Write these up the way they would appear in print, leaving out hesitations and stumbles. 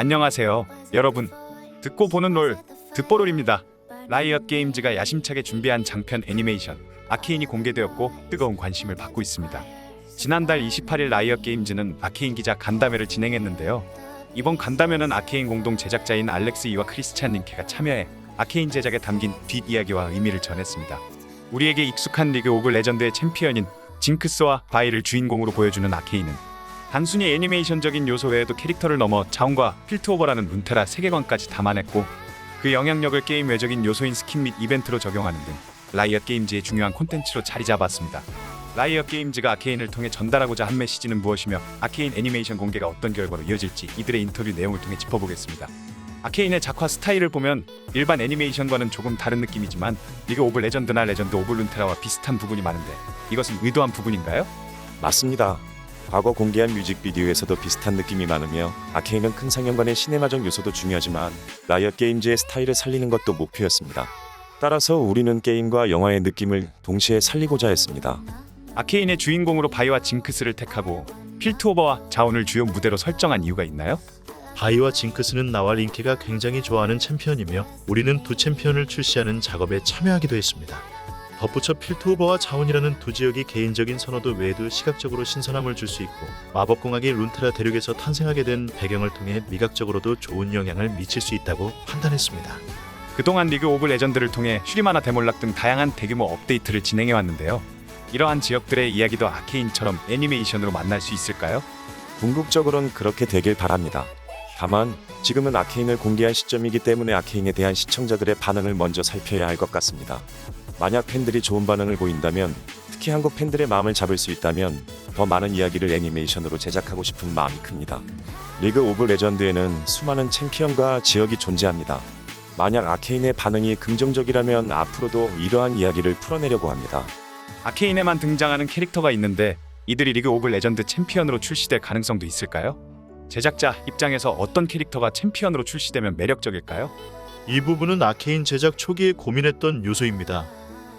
안녕하세요, 여러분. 듣고 보는 롤, 듣보롤입니다. 라이엇 게임즈가 야심차게 준비한 장편 애니메이션 아케인이 공개되었고 뜨거운 관심을 받고 있습니다. 지난달 28일 라이엇 게임즈는 아케인 기자 간담회를 진행했는데요. 이번 간담회는 아케인 공동 제작자인 알렉스 이와 크리스찬 링케가 참여해 아케인 제작에 담긴 뒷이야기와 의미를 전했습니다. 우리에게 익숙한 리그 오브 레전드의 챔피언인 징크스와 바이를 주인공으로 보여주는 아케인은 단순히 애니메이션적인 요소 외에도 캐릭터를 넘어 자원과 필트오버라는 룬테라 세계관까지 담아냈고, 그 영향력을 게임 외적인 요소인 스킨 및 이벤트로 적용하는 등 라이엇 게임즈의 중요한 콘텐츠로 자리 잡았습니다. 라이엇 게임즈가 아케인을 통해 전달하고자 한 메시지는 무엇이며 아케인 애니메이션 공개가 어떤 결과로 이어질지 이들의 인터뷰 내용을 통해 짚어보겠습니다. 아케인의 작화 스타일을 보면 일반 애니메이션과는 조금 다른 느낌이지만 리그 오브 레전드나 레전드 오브 룬테라와 비슷한 부분이 많은데, 이것은 의도한 부분인가요? 맞습니다. 과거 공개한 뮤직비디오에서도 비슷한 느낌이 많으며 아케인은 큰 상영관의 시네마적 요소도 중요하지만 라이엇 게임즈의 스타일을 살리는 것도 목표였습니다. 따라서 우리는 게임과 영화의 느낌을 동시에 살리고자 했습니다. 아케인의 주인공으로 바이와 징크스를 택하고 필트오버와 자원을 주요 무대로 설정한 이유가 있나요? 바이와 징크스는 나와 링케가 굉장히 좋아하는 챔피언이며 우리는 두 챔피언을 출시하는 작업에 참여하기도 했습니다. 덧붙여 필트오버와 자원이라는 두 지역이 개인적인 선호도 외에도 시각적으로 신선함을 줄 수 있고 마법공학이 룬테라 대륙에서 탄생하게 된 배경을 통해 미각적으로도 좋은 영향을 미칠 수 있다고 판단했습니다. 그동안 리그 오브 레전드를 통해 슈리마나 데몰락 등 다양한 대규모 업데이트를 진행해왔는데요. 이러한 지역들의 이야기도 아케인처럼 애니메이션으로 만날 수 있을까요? 궁극적으로는 그렇게 되길 바랍니다. 다만 지금은 아케인을 공개한 시점이기 때문에 아케인에 대한 시청자들의 반응을 먼저 살펴야 할 것 같습니다. 만약 팬들이 좋은 반응을 보인다면, 특히 한국 팬들의 마음을 잡을 수 있다면 더 많은 이야기를 애니메이션으로 제작하고 싶은 마음이 큽니다. 리그 오브 레전드에는 수많은 챔피언과 지역이 존재합니다. 만약 아케인의 반응이 긍정적이라면 앞으로도 이러한 이야기를 풀어내려고 합니다. 아케인에만 등장하는 캐릭터가 있는데 이들이 리그 오브 레전드 챔피언으로 출시될 가능성도 있을까요? 제작자 입장에서 어떤 캐릭터가 챔피언으로 출시되면 매력적일까요? 이 부분은 아케인 제작 초기에 고민했던 요소입니다.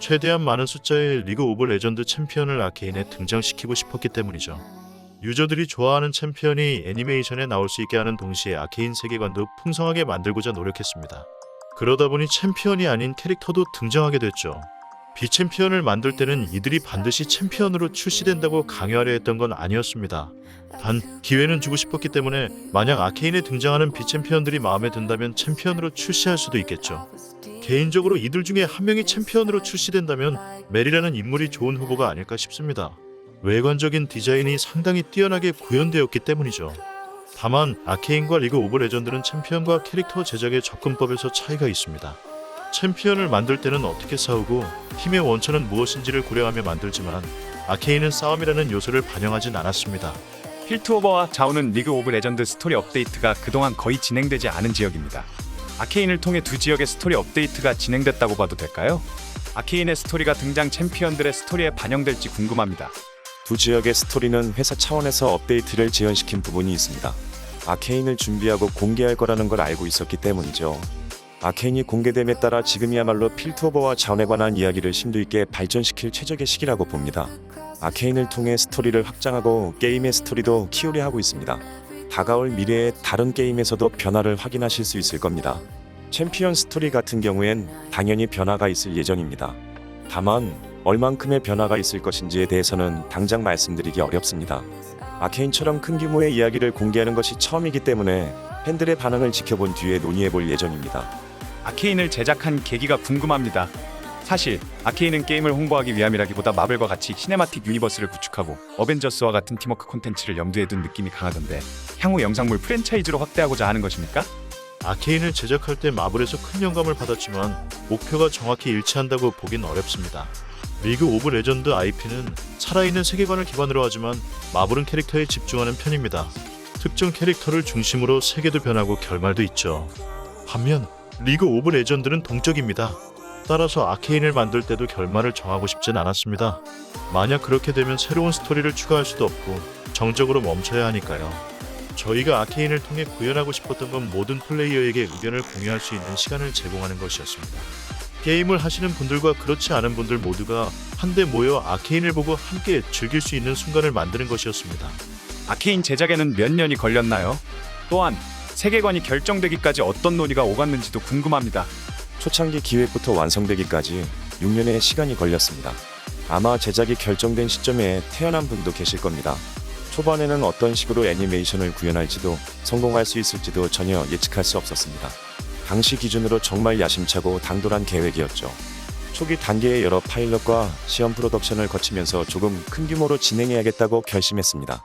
최대한 많은 숫자의 리그 오브 레전드 챔피언을 아케인에 등장시키고 싶었기 때문이죠. 유저들이 좋아하는 챔피언이 애니메이션에 나올 수 있게 하는 동시에 아케인 세계관도 풍성하게 만들고자 노력했습니다. 그러다 보니 챔피언이 아닌 캐릭터도 등장하게 됐죠. 비챔피언을 만들 때는 이들이 반드시 챔피언으로 출시된다고 강요하려 했던 건 아니었습니다. 단 기회는 주고 싶었기 때문에 만약 아케인에 등장하는 비챔피언들이 마음에 든다면 챔피언으로 출시할 수도 있겠죠. 개인적으로 이들 중에 한 명이 챔피언으로 출시된다면 메리라는 인물이 좋은 후보가 아닐까 싶습니다. 외관적인 디자인이 상당히 뛰어나게 구현되었기 때문이죠. 다만 아케인과 리그 오브 레전드는 챔피언과 캐릭터 제작의 접근법에서 차이가 있습니다. 챔피언을 만들 때는 어떻게 싸우고 힘의 원천은 무엇인지를 고려하며 만들지만 아케인은 싸움이라는 요소를 반영하진 않았습니다. 필트오버와 자원은 리그 오브 레전드 스토리 업데이트가 그동안 거의 진행되지 않은 지역입니다. 아케인을 통해 두 지역의 스토리 업데이트가 진행됐다고 봐도 될까요? 아케인의 스토리가 등장 챔피언들의 스토리에 반영될지 궁금합니다. 두 지역의 스토리는 회사 차원에서 업데이트를 지연시킨 부분이 있습니다. 아케인을 준비하고 공개할 거라는 걸 알고 있었기 때문이죠. 아케인이 공개됨에 따라 지금이야말로 필트오버와 자원에 관한 이야기를 심도 있게 발전시킬 최적의 시기라고 봅니다. 아케인을 통해 스토리를 확장하고 게임의 스토리도 키우려 하고 있습니다. 다가올 미래에 다른 게임에서도 변화를 확인하실 수 있을 겁니다. 챔피언 스토리 같은 경우엔 당연히 변화가 있을 예정입니다. 다만 얼만큼의 변화가 있을 것인지에 대해서는 당장 말씀드리기 어렵습니다. 아케인처럼 큰 규모의 이야기를 공개하는 것이 처음이기 때문에 팬들의 반응을 지켜본 뒤에 논의해볼 예정입니다. 아케인을 제작한 계기가 궁금합니다. 사실 아케인은 게임을 홍보하기 위함이라기보다 마블과 같이 시네마틱 유니버스를 구축하고 어벤져스와 같은 팀워크 콘텐츠를 염두에 둔 느낌이 강하던데, 향후 영상물 프랜차이즈로 확대하고자 하는 것입니까? 아케인을 제작할 때 마블에서 큰 영감을 받았지만 목표가 정확히 일치한다고 보긴 어렵습니다. 리그 오브 레전드 IP는 살아있는 세계관을 기반으로 하지만 마블은 캐릭터에 집중하는 편입니다. 특정 캐릭터를 중심으로 세계도 변하고 결말도 있죠. 반면 리그 오브 레전드는 동적입니다. 따라서 아케인을 만들 때도 결말을 정하고 싶진 않았습니다. 만약 그렇게 되면 새로운 스토리를 추가할 수도 없고 정적으로 멈춰야 하니까요. 저희가 아케인을 통해 구현하고 싶었던 건 모든 플레이어에게 의견을 공유할 수 있는 시간을 제공하는 것이었습니다. 게임을 하시는 분들과 그렇지 않은 분들 모두가 한데 모여 아케인을 보고 함께 즐길 수 있는 순간을 만드는 것이었습니다. 아케인 제작에는 몇 년이 걸렸나요? 또한 세계관이 결정되기까지 어떤 논의가 오갔는지도 궁금합니다. 초창기 기획부터 완성되기까지 6년의 시간이 걸렸습니다. 아마 제작이 결정된 시점에 태어난 분도 계실 겁니다. 초반에는 어떤 식으로 애니메이션을 구현할지도 성공할 수 있을지도 전혀 예측할 수 없었습니다. 당시 기준으로 정말 야심차고 당돌한 계획이었죠. 초기 단계의 여러 파일럿과 시험 프로덕션을 거치면서 조금 큰 규모로 진행해야겠다고 결심했습니다.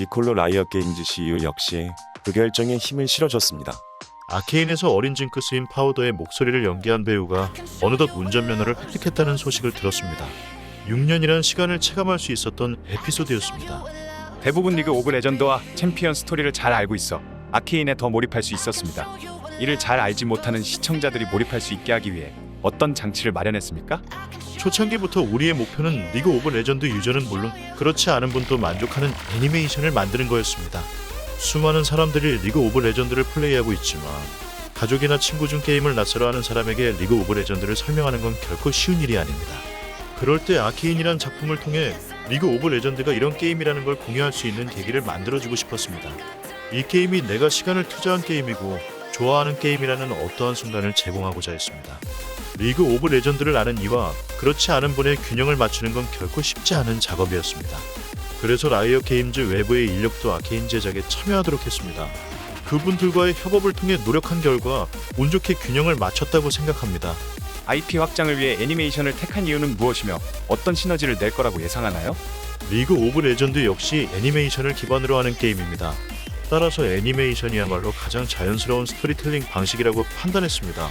니콜로 라이엇 게임즈 CEO 역시 그 결정에 힘을 실어줬습니다. 아케인에서 어린 징크스인 파우더의 목소리를 연기한 배우가 어느덧 운전면허를 획득했다는 소식을 들었습니다. 6년이란 시간을 체감할 수 있었던 에피소드였습니다. 대부분 리그 오브 레전드와 챔피언 스토리를 잘 알고 있어 아케인에 더 몰입할 수 있었습니다. 이를 잘 알지 못하는 시청자들이 몰입할 수 있게 하기 위해 어떤 장치를 마련했습니까? 초창기부터 우리의 목표는 리그 오브 레전드 유저는 물론 그렇지 않은 분도 만족하는 애니메이션을 만드는 거였습니다. 수많은 사람들이 리그 오브 레전드를 플레이하고 있지만 가족이나 친구 중 게임을 낯설어 하는 사람에게 리그 오브 레전드를 설명하는 건 결코 쉬운 일이 아닙니다. 그럴 때 아케인이란 작품을 통해 리그 오브 레전드가 이런 게임이라는 걸 공유할 수 있는 계기를 만들어주고 싶었습니다. 이 게임이 내가 시간을 투자한 게임이고 좋아하는 게임이라는 어떠한 순간을 제공하고자 했습니다. 리그 오브 레전드를 아는 이와 그렇지 않은 분의 균형을 맞추는 건 결코 쉽지 않은 작업이었습니다. 그래서 라이엇 게임즈 외부의 인력도 아케인 제작에 참여하도록 했습니다. 그분들과의 협업을 통해 노력한 결과 운 좋게 균형을 맞췄다고 생각합니다. IP 확장을 위해 애니메이션을 택한 이유는 무엇이며 어떤 시너지를 낼 거라고 예상하나요? 리그 오브 레전드 역시 애니메이션을 기반으로 하는 게임입니다. 따라서 애니메이션이야말로 가장 자연스러운 스토리텔링 방식이라고 판단했습니다.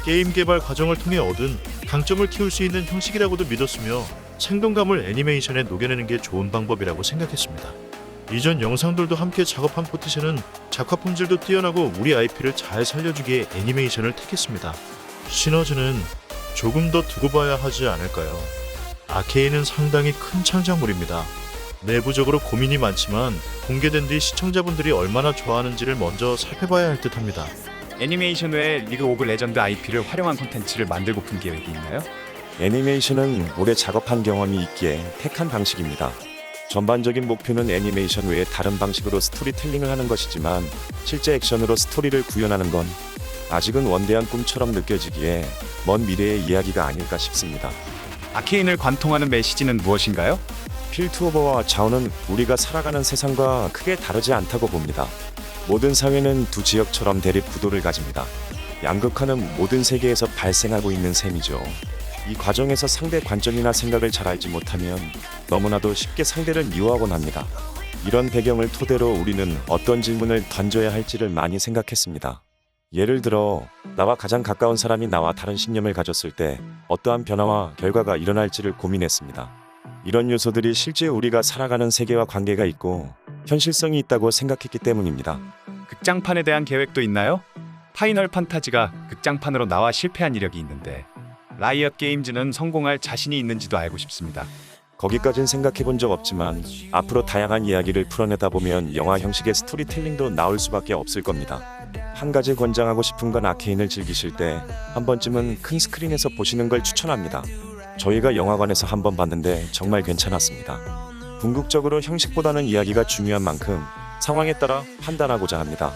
게임 개발 과정을 통해 얻은 강점을 키울 수 있는 형식이라고도 믿었으며 생동감을 애니메이션에 녹여내는 게 좋은 방법이라고 생각했습니다. 이전 영상들도 함께 작업한 포티션은 작화 품질도 뛰어나고 우리 IP를 잘 살려주기에 애니메이션을 택했습니다. 시너지는 조금 더 두고 봐야 하지 않을까요? 아케인은 상당히 큰 창작물입니다. 내부적으로 고민이 많지만 공개된 뒤 시청자분들이 얼마나 좋아하는지를 먼저 살펴봐야 할 듯합니다. 애니메이션 외에 리그 오브 레전드 IP를 활용한 콘텐츠를 만들고픈 계획이 있나요? 애니메이션은 오래 작업한 경험이 있기에 택한 방식입니다. 전반적인 목표는 애니메이션 외에 다른 방식으로 스토리텔링을 하는 것이지만 실제 액션으로 스토리를 구현하는 건 아직은 원대한 꿈처럼 느껴지기에 먼 미래의 이야기가 아닐까 싶습니다. 아케인을 관통하는 메시지는 무엇인가요? 필트오버와 자오는 우리가 살아가는 세상과 크게 다르지 않다고 봅니다. 모든 사회는 두 지역처럼 대립 구도를 가집니다. 양극화는 모든 세계에서 발생하고 있는 셈이죠. 이 과정에서 상대 관점이나 생각을 잘 알지 못하면 너무나도 쉽게 상대를 미워하곤 합니다. 이런 배경을 토대로 우리는 어떤 질문을 던져야 할지를 많이 생각했습니다. 예를 들어 나와 가장 가까운 사람이 나와 다른 신념을 가졌을 때 어떠한 변화와 결과가 일어날지를 고민했습니다. 이런 요소들이 실제 우리가 살아가는 세계와 관계가 있고 현실성이 있다고 생각했기 때문입니다. 극장판에 대한 계획도 있나요? 파이널 판타지가 극장판으로 나와 실패한 이력이 있는데 라이엇 게임즈는 성공할 자신이 있는지도 알고 싶습니다. 거기까진 생각해본 적 없지만 앞으로 다양한 이야기를 풀어내다 보면 영화 형식의 스토리텔링도 나올 수밖에 없을 겁니다. 한 가지 권장하고 싶은 건 아케인을 즐기실 때 한 번쯤은 큰 스크린에서 보시는 걸 추천합니다. 저희가 영화관에서 한 번 봤는데 정말 괜찮았습니다. 궁극적으로 형식보다는 이야기가 중요한 만큼 상황에 따라 판단하고자 합니다.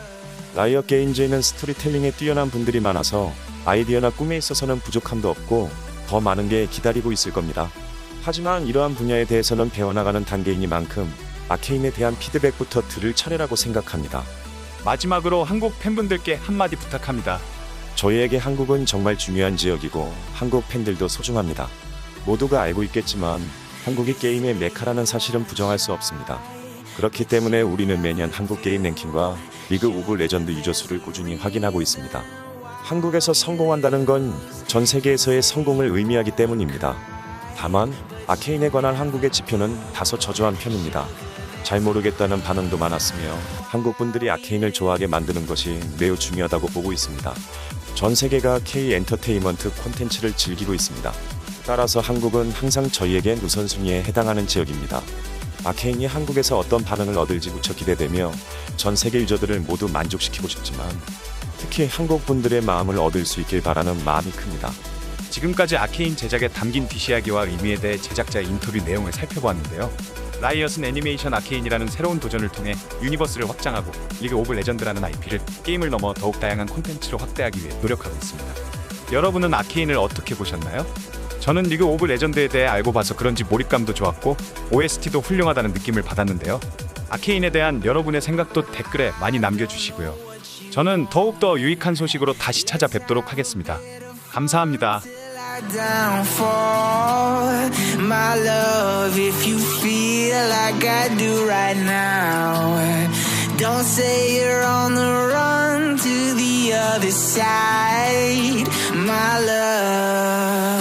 라이엇 게임즈에는 스토리텔링에 뛰어난 분들이 많아서 아이디어나 꿈에 있어서는 부족함도 없고 더 많은 게 기다리고 있을 겁니다. 하지만 이러한 분야에 대해서는 배워나가는 단계이니만큼 아케인에 대한 피드백부터 들을 차례라고 생각합니다. 마지막으로 한국 팬분들께 한마디 부탁합니다. 저희에게 한국은 정말 중요한 지역이고 한국 팬들도 소중합니다. 모두가 알고 있겠지만 한국이 게임의 메카라는 사실은 부정할 수 없습니다. 그렇기 때문에 우리는 매년 한국 게임 랭킹과 리그 오브 레전드 유저 수를 꾸준히 확인하고 있습니다. 한국에서 성공한다는 건 전 세계에서의 성공을 의미하기 때문입니다. 다만 아케인에 관한 한국의 지표는 다소 저조한 편입니다. 잘 모르겠다는 반응도 많았으며 한국 분들이 아케인을 좋아하게 만드는 것이 매우 중요하다고 보고 있습니다. 전 세계가 K 엔터테인먼트 콘텐츠를 즐기고 있습니다. 따라서 한국은 항상 저희에겐 우선순위에 해당하는 지역입니다. 아케인이 한국에서 어떤 반응을 얻을지 무척 기대되며 전 세계 유저들을 모두 만족시키고 싶지만 특히 한국 분들의 마음을 얻을 수 있길 바라는 마음이 큽니다. 지금까지 아케인 제작에 담긴 뒷이야기와 의미에 대해 제작자의 인터뷰 내용을 살펴보았는데요. 라이엇은 애니메이션 아케인이라는 새로운 도전을 통해 유니버스를 확장하고 리그 오브 레전드라는 IP를 게임을 넘어 더욱 다양한 콘텐츠로 확대하기 위해 노력하고 있습니다. 여러분은 아케인을 어떻게 보셨나요? 저는 리그 오브 레전드에 대해 알고 봐서 그런지 몰입감도 좋았고 OST도 훌륭하다는 느낌을 받았는데요. 아케인에 대한 여러분의 생각도 댓글에 많이 남겨주시고요. 저는 더욱더 유익한 소식으로 다시 찾아뵙도록 하겠습니다. 감사합니다. downfall, my love, if you feel like I do right now, don't say you're on the run to the other side, my love.